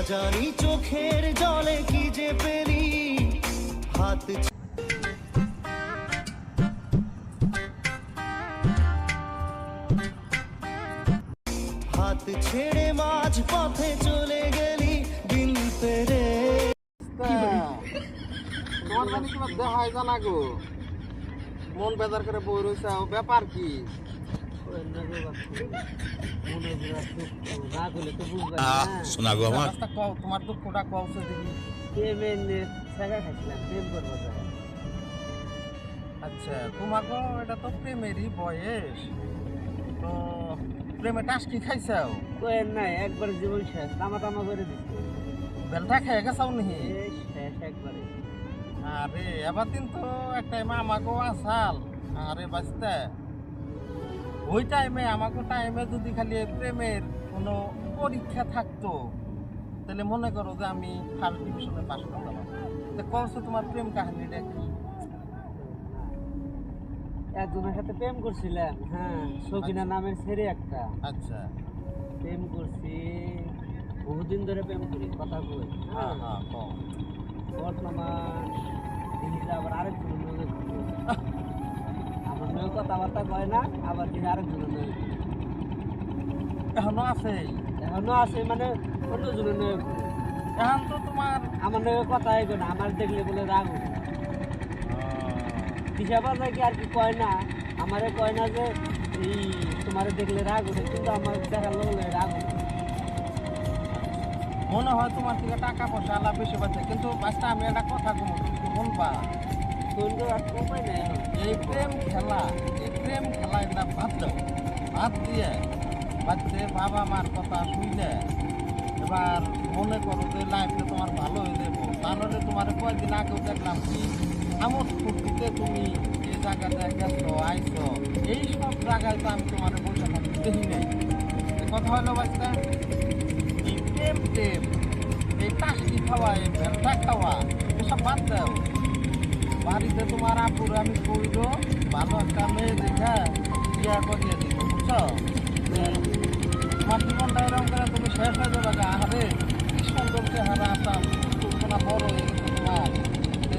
জানি চোখের জলে কি যে পেলি হাত হাত ছেড়ে মাঝ পথে চলে গেলি দিন পেরে। তোমার জানি তোমার দেখাই জানা গো, মন বেজার করে বই রয়েছে, ব্যাপার কি? শোনা গো আমার তোমার দুঃখটা কওছে দেখি। আচ্ছা, তোমাকে এটা তো প্রেমেরই বয়স, তো প্রেমে টাস্কি খাইছাও? নাই, একবার জীবন শেষ, তামা তামা করে দিচ্ছে। বেলটা খেয়ে গেছাও নি? শেষ একবারে। আরে এবার দিন তো এক টাইমে আমাকেও আসাল। আরে বাঁচতে ওই টাইমে আমাকে টাইমে যদি খালি প্রেমের কোনো পরীক্ষা থাকতো, তাহলে মনে করো যে আমি ফার্স্ট ডিভিশনে পাস করতাম। তো কওছো তোমার প্রেম কাহিনীটা কি? একজনের সাথে প্রেম করছিলাম, হ্যাঁ, সকিনা নামের ছেড়ে একটা। আচ্ছা, প্রেম করছি, বহুদিন ধরে প্রেম করি, কথা কই। হ্যাঁ হ্যাঁ, কও। বর্তমান দিদিটা আবার আরেকজনের নজর আমার মেয়ে কথাবার্তা কয় না, আবার দিদি আরেকজনের নজর এখনো আছে? এখনো আছে, মানে অন্যজনের নজর। এখন তো তোমার আমার নজর কথা হয় না, আমার দেখলে বলে রাগ উঠে। হিসাব কি আর কি কয় না, আমারে কয় না যে এই তোমারে দেখলে রাগ উঠে, কিন্তু আমার দেখার লোক রাগ উঠে। মনে হয় তোমার থেকে টাকা পয়সা আলাপ বেশি পাচ্ছে, কিন্তু বাচ্চা আমি একটা কথা বলবো, তুমি কি বলবা? শুনতে আর উপায় নেই। এই প্রেম খেলা এটা বাদ দাও, বাদ দিয়ে বাচ্চা বাবা মার কথা শুনলে এবার মনে করো যে লাইফে তোমার ভালো হয়ে যাবো। তাহলে তোমার কয়েকদিন আগেও দেখলাম কি আমোদ ফুর্তিতে তুমি এই জায়গাটা গেছো আইছো, এই সব জায়গায় তো আমি তোমার বসে থাকতে দেখি নাই। কথা হলো বাচ্চা, এই প্রেম এই টাকি খাওয়া, এই ভেলটা খাওয়া, এসব বাদ দাও। বাড়িতে তোমার আপুর আমি কইলো ভালো একটা মেয়ে দেখা বিয়া করিয়ে দিব, বুঝছো? তোমার জীবনটা এরকম করে তুমি শেষ হয়ে যাবে। আরে কি সুন্দর চেহারা আসাম, না বড় হয়ে গেছে তোমার।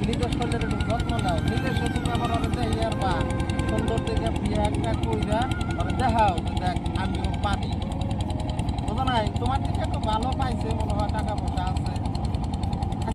নিজের শরীরের একটু যত্ন নাও, নিজস্ব তুমি আমার অনেক ইয়ার বা সুন্দর দেখে বিয়ে একটা কইরা মানে দেখাও যে দেখ আমিও পারি, বুঝো নাই? তোমার দিকে একটু ভালো পাইছে মনে হয় টাকা